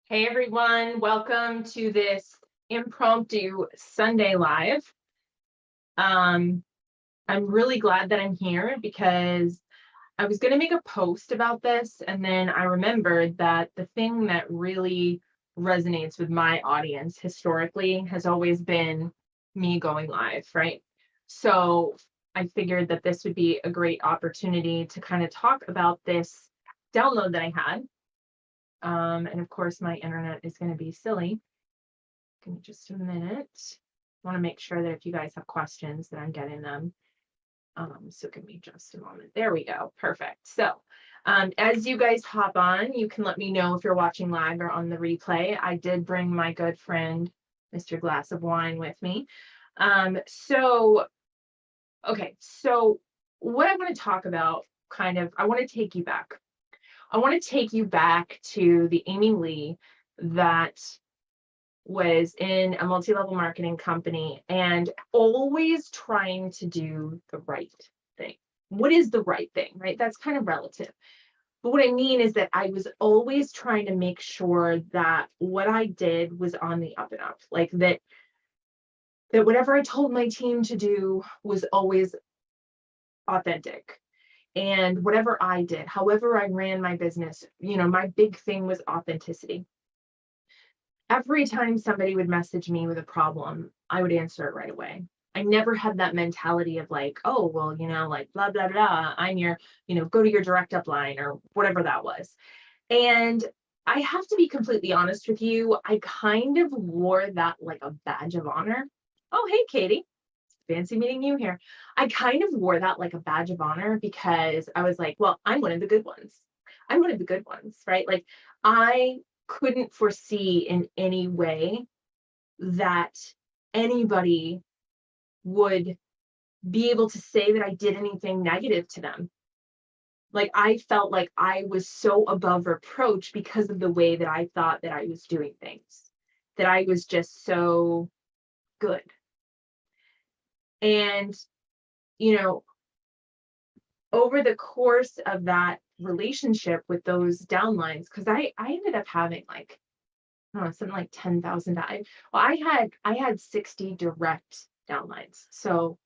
Hey everyone, welcome to this impromptu Sunday Live. Um, I'm really glad that I'm here because I was going to make a post about this, and then I remembered that the thing that really resonates with my audience historically has always been me going live, right? So I figured that this would be a great opportunity to kind of talk about this download that I had. And of course, my internet is going to be silly. Give me just a minute. I want to make sure that if you guys have questions that I'm getting them. So give me just a moment. There we go. Perfect. So as you guys hop on, you can let me know if you're watching live or on the replay. I did bring my good friend, Mr. Glass of Wine, with me. Okay, so what I want to talk about I want to take you back. I want to take you back to the Amy Lee that was in a multi-level marketing company and always trying to do the right thing. What is the right thing, right? That's kind of relative. But what I mean is that I was always trying to make sure that what I did was on the up and up, like that whatever I told my team to do was always authentic. And whatever I did, however I ran my business, my big thing was authenticity. Every time somebody would message me with a problem, I would answer it right away. I never had that mentality of like, oh, well, like blah, blah, blah. I'm your, go to your direct upline or whatever that was. And I have to be completely honest with you. I kind of wore that like a badge of honor. Oh, hey, Katie. Fancy meeting you here. I kind of wore that like a badge of honor because I was like, well, I'm one of the good ones. I'm one of the good ones, right? Like I couldn't foresee in any way that anybody would be able to say that I did anything negative to them. Like I felt like I was so above reproach because of the way that I thought that I was doing things, that I was just so good. And, you know, over the course of that relationship with those downlines, because I ended up having like, I don't know, something like 10,000. Well, I had 60 direct downlines. So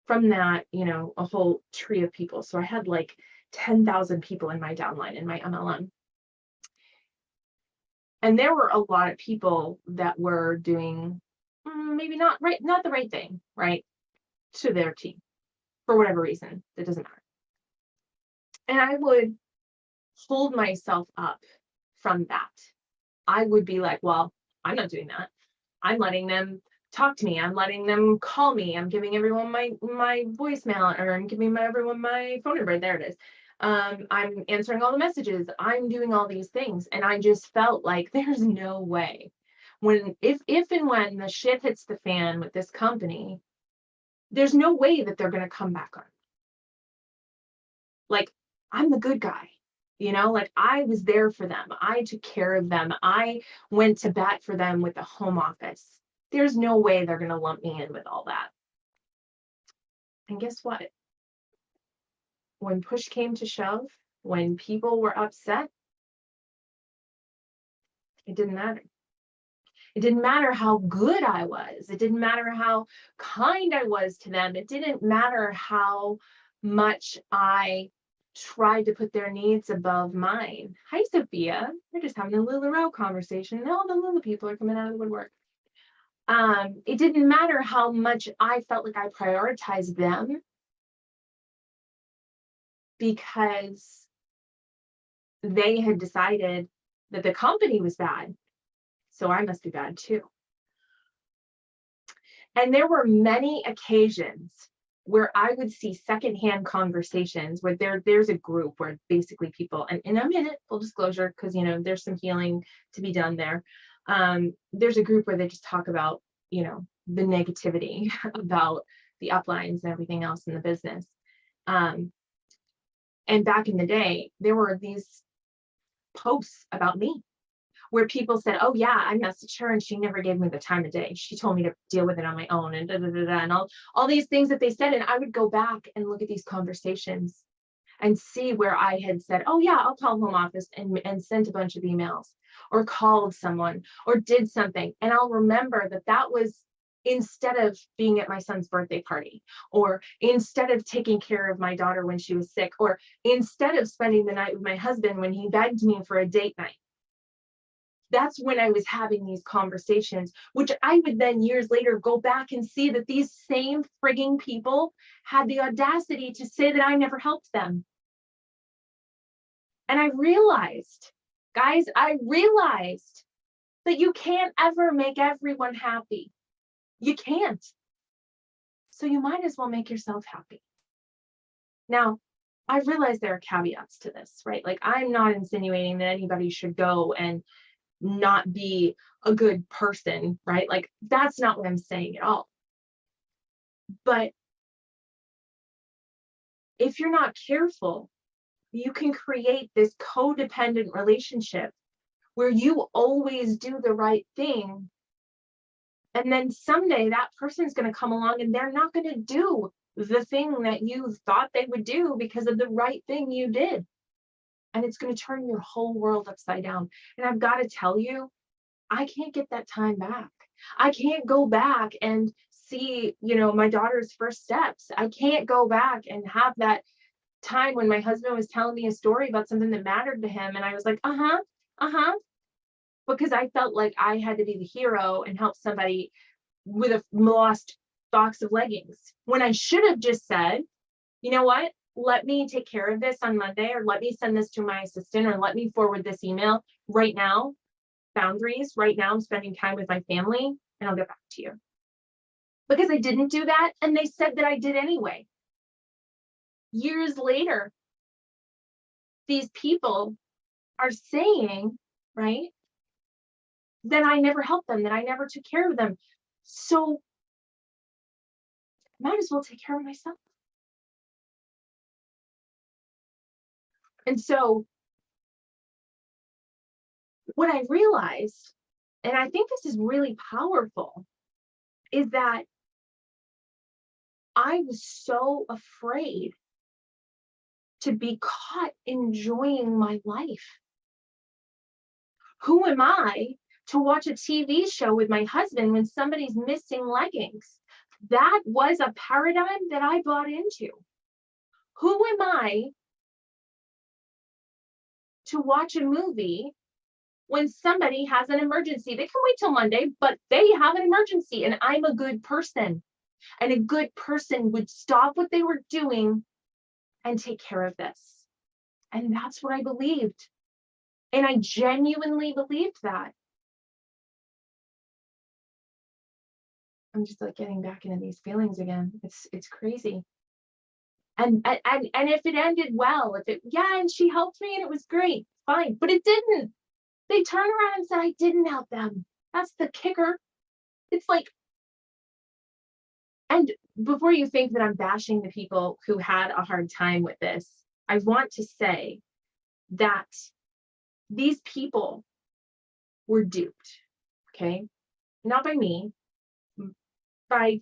from that, a whole tree of people. So I had like 10,000 people in my downline in my MLM. And there were a lot of people that were doing maybe not the right thing, right, to their team for whatever reason. It doesn't matter. And I would hold myself up from that. I would be like, well, I'm not doing that. I'm letting them talk to me. I'm letting them call me. I'm giving everyone my voicemail, or I'm giving everyone my phone number. There it is. I'm answering all the messages. I'm doing all these things. And I just felt like there's no way if and when the shit hits the fan with this company, there's no way that they're going to come back on. Like, I'm the good guy. Like I was there for them. I took care of them. I went to bat for them with the home office. There's no way they're going to lump me in with all that. And guess what? When push came to shove, when people were upset, it didn't matter. It didn't matter how good I was. It didn't matter how kind I was to them. It didn't matter how much I tried to put their needs above mine. Hi, Sophia. We're just having a LuLaRoe conversation. And all the Lula people are coming out of the woodwork. It didn't matter how much I felt like I prioritized them, because they had decided that the company was bad. So I must be bad too. And there were many occasions where I would see secondhand conversations where there's a group where basically people, and in a minute, full disclosure, because there's some healing to be done there. There's a group where they just talk about, the negativity about the uplines and everything else in the business. And back in the day, there were these posts about me where people said, oh yeah, I messaged her and she never gave me the time of day. She told me to deal with it on my own, and and all these things that they said. And I would go back and look at these conversations and see where I had said, oh yeah, I'll call home office and sent a bunch of emails or called someone or did something. And I'll remember that that was instead of being at my son's birthday party, or instead of taking care of my daughter when she was sick, or instead of spending the night with my husband when he begged me for a date night. That's when I was having these conversations, which I would then years later go back and see that these same frigging people had the audacity to say that I never helped them. And I realized, guys, I realized that you can't ever make everyone happy. You can't. So you might as well make yourself happy. Now, I realize there are caveats to this, right? Like, I'm not insinuating that anybody should go and not be a good person, right? Like, that's not what I'm saying at all. But if you're not careful, you can create this codependent relationship where you always do the right thing. And then someday that person's going to come along and they're not going to do the thing that you thought they would do because of the right thing you did. And it's going to turn your whole world upside down. And I've got to tell you, I can't get that time back. I can't go back and see, my daughter's first steps. I can't go back and have that time when my husband was telling me a story about something that mattered to him. And I was like, because I felt like I had to be the hero and help somebody with a lost box of leggings, when I should have just said, you know what? Let me take care of this on Monday, or let me send this to my assistant, or let me forward this email right now. Boundaries. Right now, I'm spending time with my family, and I'll get back to you. Because I didn't do that, and they said that I did anyway. Years later, these people are saying, right, that I never helped them, that I never took care of them. So I might as well take care of myself. And so what I realized, and I think this is really powerful, is that I was so afraid to be caught enjoying my life. Who am I to watch a TV show with my husband when somebody's missing leggings? That was a paradigm that I bought into. Who am I to watch a movie when somebody has an emergency? They can wait till Monday, but they have an emergency, and I'm a good person. And a good person would stop what they were doing and take care of this. And that's what I believed. And I genuinely believed that. I'm just like getting back into these feelings again. It's crazy. And if it ended well, and she helped me and it was great, fine. But it didn't. They turned around and said I didn't help them. That's the kicker. It's like, and before you think that I'm bashing the people who had a hard time with this, I want to say that these people were duped, okay? Not by me, by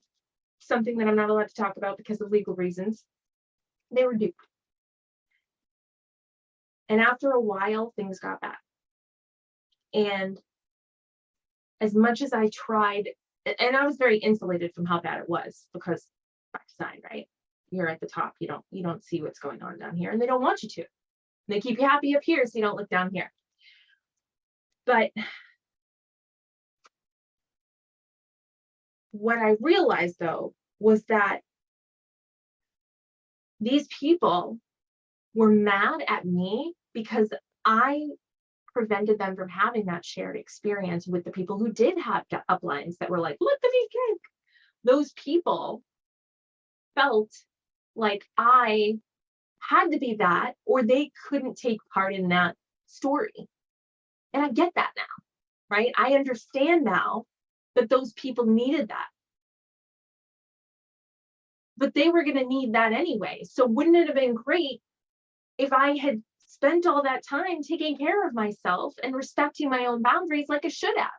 something that I'm not allowed to talk about because of legal reasons. They were duped. And after a while, things got bad. And as much as I tried, and I was very insulated from how bad it was, because by design, right? You're at the top. You don't see what's going on down here, and they don't want you to. They keep you happy up here so you don't look down here. But what I realized, though, was that these people were mad at me because I prevented them from having that shared experience with the people who did have uplines that were like, look at these kids. Those people felt like I had to be that, or they couldn't take part in that story. And I get that now, right? I understand now that those people needed that. But they were going to need that anyway. So wouldn't it have been great if I had spent all that time taking care of myself and respecting my own boundaries like I should have?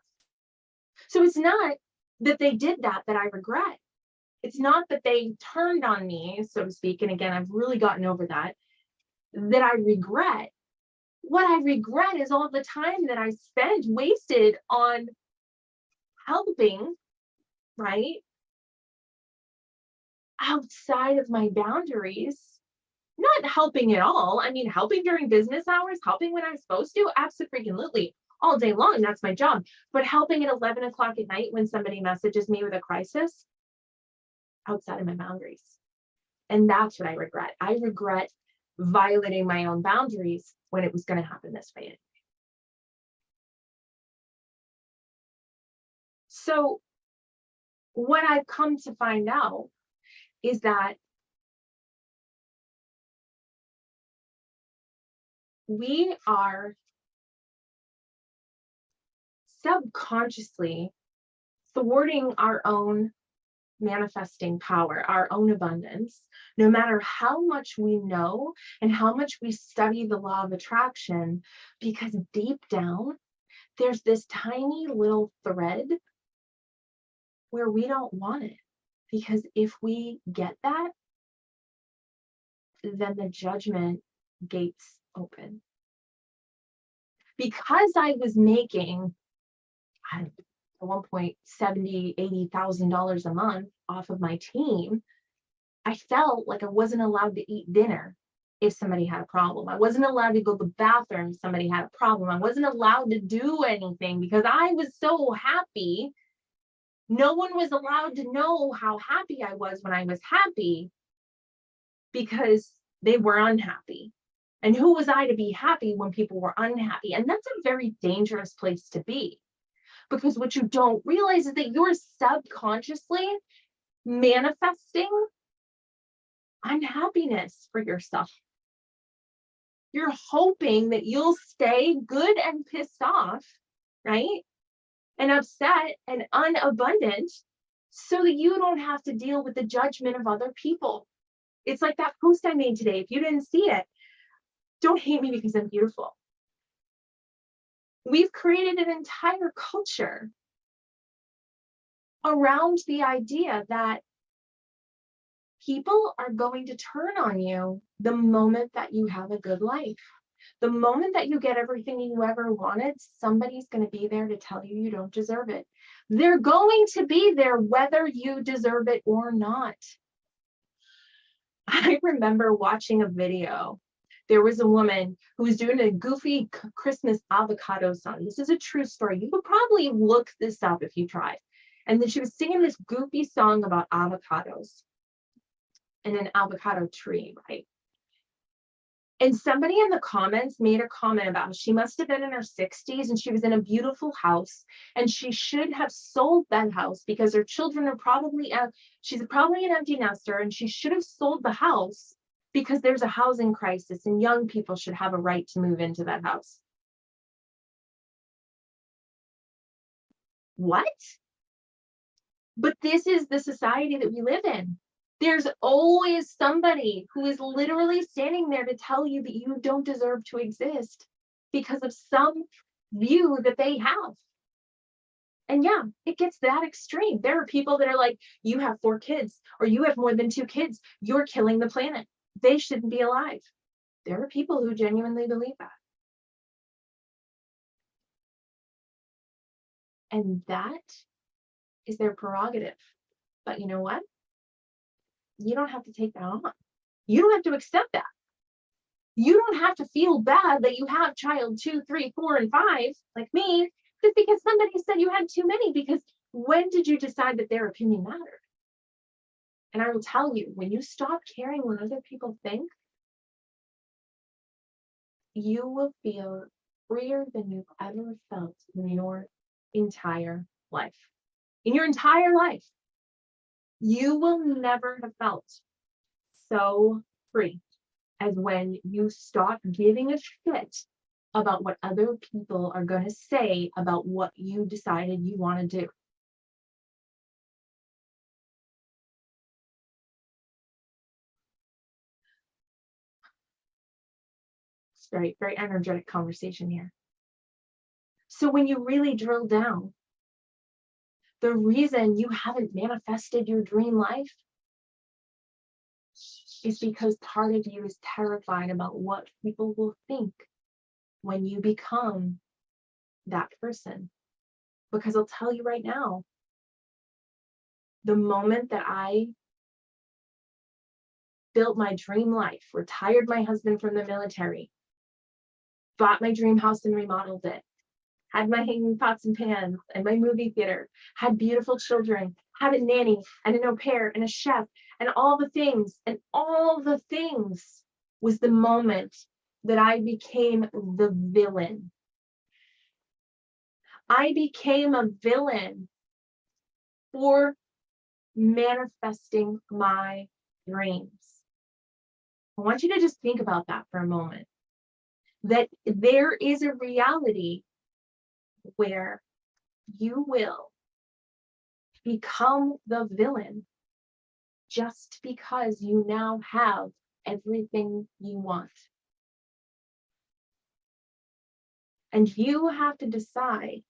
So it's not that they did that I regret. It's not that they turned on me, so to speak. And again, I've really gotten over that. that I regret. What I regret is all the time that I spent wasted on helping, right? Outside of my boundaries, not helping at all. I mean, helping during business hours, helping when I'm supposed to, absolutely, all day long. That's my job. But helping at 11 o'clock at night when somebody messages me with a crisis, outside of my boundaries. And that's what I regret. I regret violating my own boundaries when it was going to happen this way. So, what I've come to find out is that we are subconsciously thwarting our own manifesting power, our own abundance, no matter how much we know and how much we study the law of attraction, because deep down, there's this tiny little thread where we don't want it. Because if we get that, then the judgment gates open. Because I was making, at one point, $70,000, $80,000 a month off of my team, I felt like I wasn't allowed to eat dinner if somebody had a problem. I wasn't allowed to go to the bathroom if somebody had a problem. I wasn't allowed to do anything because I was so happy. No one was allowed to know how happy I was when I was happy because they were unhappy. And who was I to be happy when people were unhappy? And that's a very dangerous place to be, because what you don't realize is that you're subconsciously manifesting unhappiness for yourself. You're hoping that you'll stay good and pissed off, right? And upset and unabundant so that you don't have to deal with the judgment of other people. It's like that post I made today. If you didn't see it, don't hate me because I'm beautiful. We've created an entire culture around the idea that people are going to turn on you the moment that you have a good life. The moment that you get everything you ever wanted, somebody's going to be there to tell you you don't deserve it. They're going to be there whether you deserve it or not. I remember watching a video. There was a woman who was doing a goofy Christmas avocado song. This is a true story. You could probably look this up if you tried. And then she was singing this goofy song about avocados and an avocado tree, right? And somebody in the comments made a comment about how she must have been in her 60s and she was in a beautiful house and she should have sold that house because her children are probably, she's probably an empty nester, and she should have sold the house because there's a housing crisis and young people should have a right to move into that house. What? But this is the society that we live in. There's always somebody who is literally standing there to tell you that you don't deserve to exist because of some view that they have. And yeah, it gets that extreme. There are people that are like, you have 4 kids or you have more than 2 kids. You're killing the planet. They shouldn't be alive. There are people who genuinely believe that. And that is their prerogative. But you know what? You don't have to take that on. You don't have to accept that. You don't have to feel bad that you have child 2, 3, 4, and 5, like me, just because somebody said you had too many. Because when did you decide that their opinion mattered? And I will tell you, when you stop caring what other people think, you will feel freer than you've ever felt in your entire life. In your entire life, you will never have felt so free as when you stop giving a shit about what other people are going to say about what you decided you want to do. It's very, very energetic conversation here. So when you really drill down, the reason you haven't manifested your dream life is because part of you is terrified about what people will think when you become that person. Because I'll tell you right now, the moment that I built my dream life, retired my husband from the military, bought my dream house and remodeled it, had my hanging pots and pans and my movie theater, had beautiful children, had a nanny and an au pair and a chef and all the things, was the moment that I became the villain. I became a villain for manifesting my dreams. I want you to just think about that for a moment. That there is a reality where you will become the villain just because you now have everything you want. And you have to decide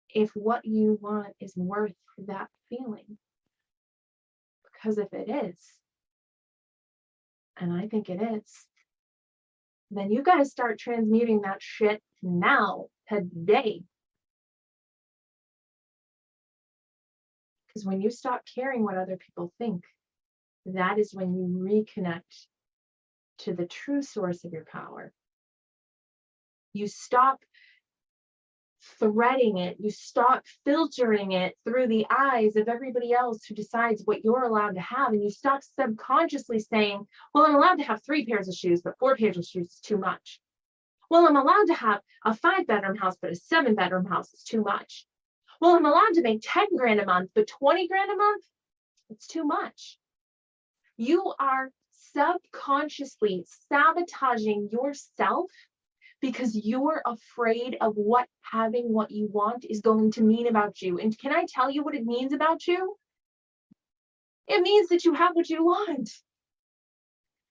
if what you want is worth that feeling. Because if it is, and I think it is, then you got to start transmuting that shit now, today. Because when you stop caring what other people think, that is when you reconnect to the true source of your power. You stop threading it, you stop filtering it through the eyes of everybody else who decides what you're allowed to have, and you stop subconsciously saying, well, I'm allowed to have 3 pairs of shoes, but 4 pairs of shoes is too much. Well, I'm allowed to have a 5-bedroom house, but a 7-bedroom house is too much. Well, I'm allowed to make 10 grand a month, but 20 grand a month, it's too much. You are subconsciously sabotaging yourself because you're afraid of what having what you want is going to mean about you. And can I tell you what it means about you? It means that you have what you want.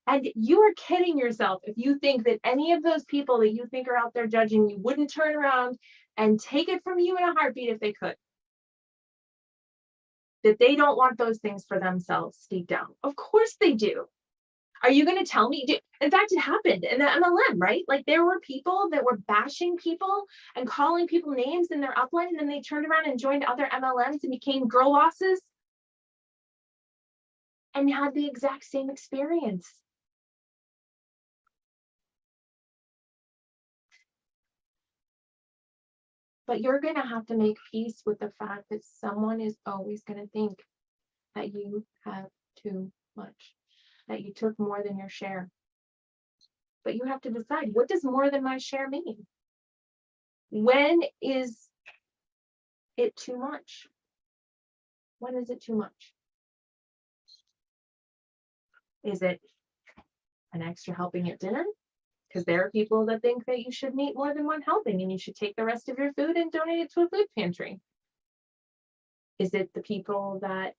And you are kidding yourself if you think that any of those people that you think are out there judging you wouldn't turn around and take it from you in a heartbeat if they could. That they don't want those things for themselves deep down. Of course they do. Are you going to tell me? In fact, it happened in the MLM, right? Like there were people that were bashing people and calling people names in their upline, and then they turned around and joined other MLMs and became girl bosses and had the exact same experience. But you're going to have to make peace with the fact that someone is always going to think that you have too much, that you took more than your share. But you have to decide, what does more than my share mean? When is it too much? When is it too much? Is it an extra helping at dinner? Because there are people that think that you should eat more than one helping and you should take the rest of your food and donate it to a food pantry. Is it the people that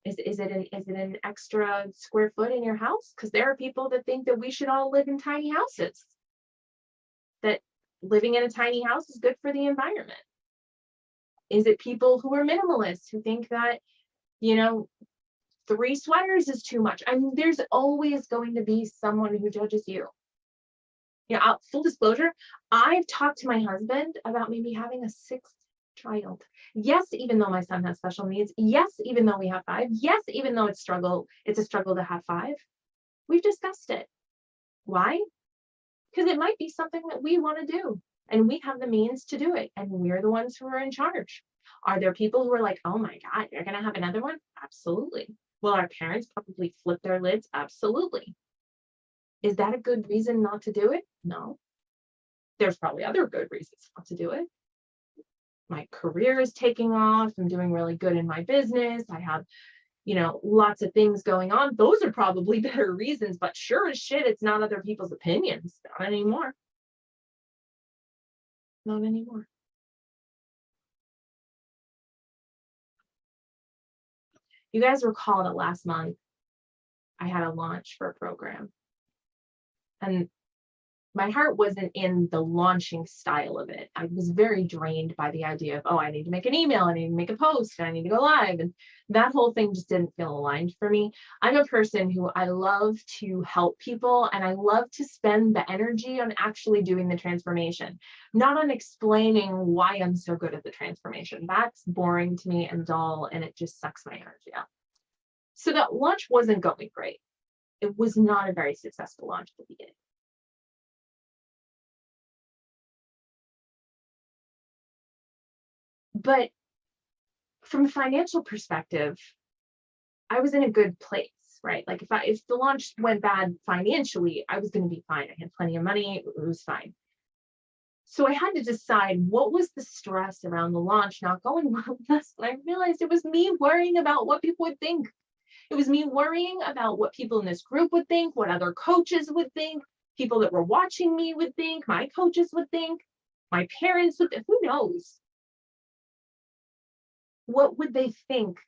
is it an extra square foot in your house? Because there are people that think that we should all live in tiny houses. That living in a tiny house is good for the environment. Is it people who are minimalists who think that, 3 sweaters is too much? I mean, there's always going to be someone who judges you. Full disclosure, I've talked to my husband about maybe having a 6th child. Yes, even though my son has special needs. Yes, even though we have 5. Yes, even though it's a struggle to have 5. We've discussed it. Why? Because it might be something that we want to do, and we have the means to do it, and we're the ones who are in charge. Are there people who are like, oh my God, you're going to have another one? Absolutely. Will our parents probably flip their lids? Absolutely. Is that a good reason not to do it? No. There's probably other good reasons not to do it. My career is taking off. I'm doing really good in my business. I have, lots of things going on. Those are probably better reasons, but sure as shit, it's not other people's opinions. Not anymore. Not anymore. You guys recall that last month I had a launch for a program. And My heart wasn't in the launching style of it. I was very drained by the idea of, oh, I need to make an email, I need to make a post, I need to go live. And that whole thing just didn't feel aligned for me. I'm a person who I love to help people and I love to spend the energy on actually doing the transformation, not on explaining why I'm so good at the transformation. That's boring to me and dull, and it just sucks my energy out. So that launch wasn't going great. It was not a very successful launch at the beginning. But from a financial perspective, I was in a good place, right? Like if the launch went bad financially, I was going to be fine. I had plenty of money, it was fine. So I had to decide what was the stress around the launch not going well. And I realized it was me worrying about what people would think. It was me worrying about what people in this group would think, what other coaches would think, people that were watching me would think, my coaches would think, my parents would think, who knows? What would they think?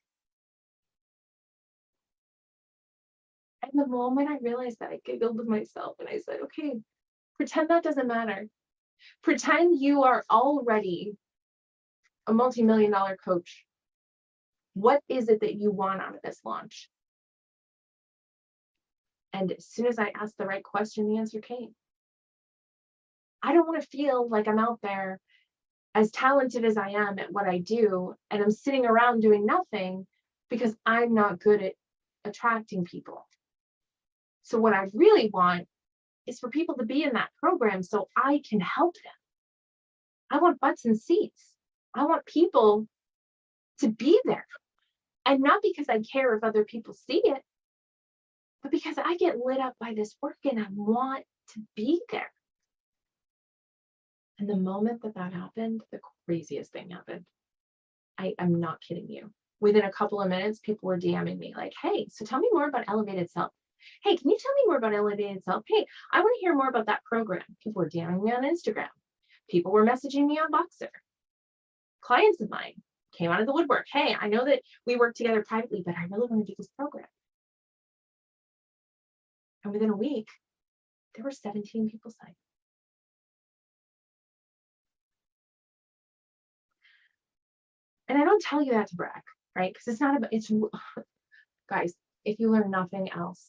And the moment I realized that, I giggled with myself and I said, okay, pretend that doesn't matter. Pretend you are already a multi-million dollar coach. What is it that you want out of this launch? And as soon as I asked the right question, the answer came. I don't want to feel like I'm out there as talented as I am at what I do, and I'm sitting around doing nothing because I'm not good at attracting people. So what I really want is for people to be in that program so I can help them. I want butts and seats. I want people to be there. And not because I care if other people see it, but because I get lit up by this work and I want to be there. And the moment that happened, the craziest thing happened. I'm not kidding you. Within a couple of minutes, people were DMing me like, hey, so tell me more about Elevated Self. Hey, can you tell me more about Elevated Self? Hey, I want to hear more about that program. People were DMing me on Instagram. People were messaging me on Voxer. Clients of mine came out of the woodwork. Hey, I know that we work together privately, but I really want to do this program. And within a week, there were 17 people signed. And I don't tell you that to brag, right? Because it's not about, it's, guys, if you learn nothing else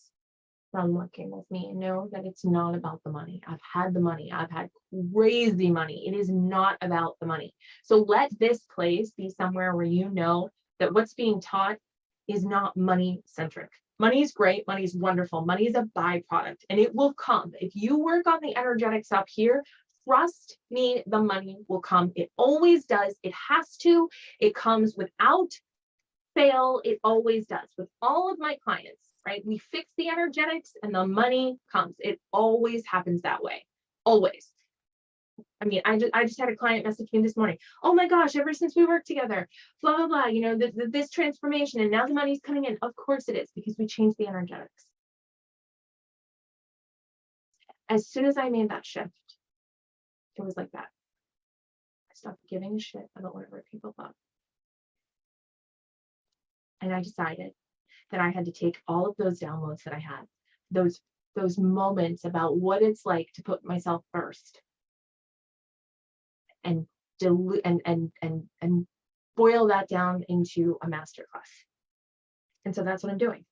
from working with me, know that it's not about the money. I've had the money. I've had crazy money. It is not about the money. So let this place be somewhere where you know that what's being taught is not money centric. Money is great. Money is wonderful. Money is a byproduct and it will come. If you work on the energetics up here, trust me, the money will come. It always does. It has to. It comes without fail. It always does. With all of my clients, right? We fix the energetics and the money comes. It always happens that way. Always. I mean, I just had a client message me this morning. Oh my gosh, ever since we worked together, blah, blah, blah, you know, this transformation and now the money's coming in. Of course it is, because we changed the energetics. As soon as I made that shift, it was like that. I stopped giving a shit about whatever people thought. And I decided that I had to take all of those downloads that I had, those moments about what it's like to put myself first and dilute and boil that down into a masterclass. And so that's what I'm doing.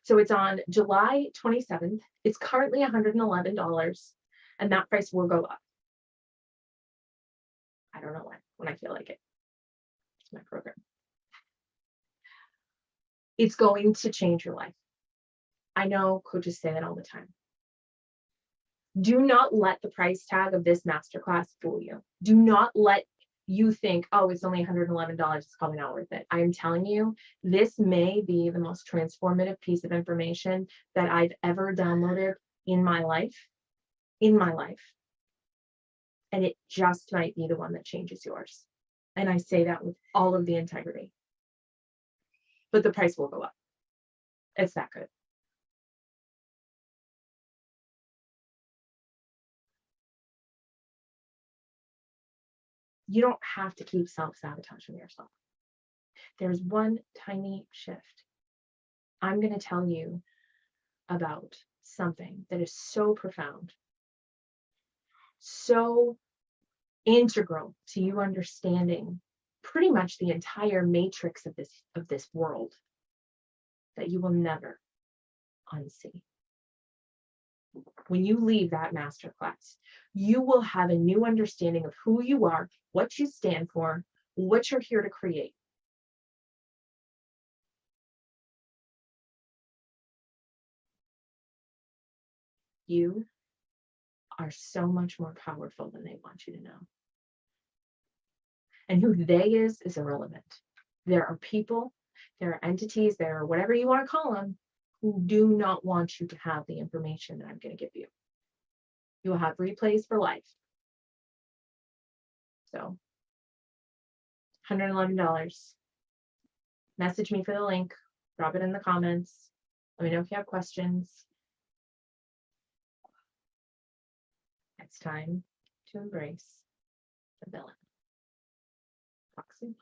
So it's on July 27th. It's currently $111, and that price will go up. I don't know when I feel like it. It's my program. It's going to change your life. I know coaches say that all the time. Do not let the price tag of this masterclass fool you. Do not let you think, oh, it's only $111. It's probably not worth it. I am telling you, this may be the most transformative piece of information that I've ever downloaded in my life. And it just might be the one that changes yours. And I say that with all of the integrity. But the price will go up. It's that good. You don't have to keep self-sabotaging yourself. There's one tiny shift. I'm going to tell you about something that is so profound so integral to you understanding pretty much the entire matrix of this world that you will never unsee. When you leave that masterclass, you will have a new understanding of who you are, what you stand for, what you're here to create. You are so much more powerful than they want you to know. And who they is irrelevant. There are people, there are entities, there are whatever you want to call them, who do not want you to have the information that I'm going to give you. You will have replays for life. So, $111. Message me for the link. Drop it in the comments. Let me know if you have questions. It's time to embrace the villain. Talk soon.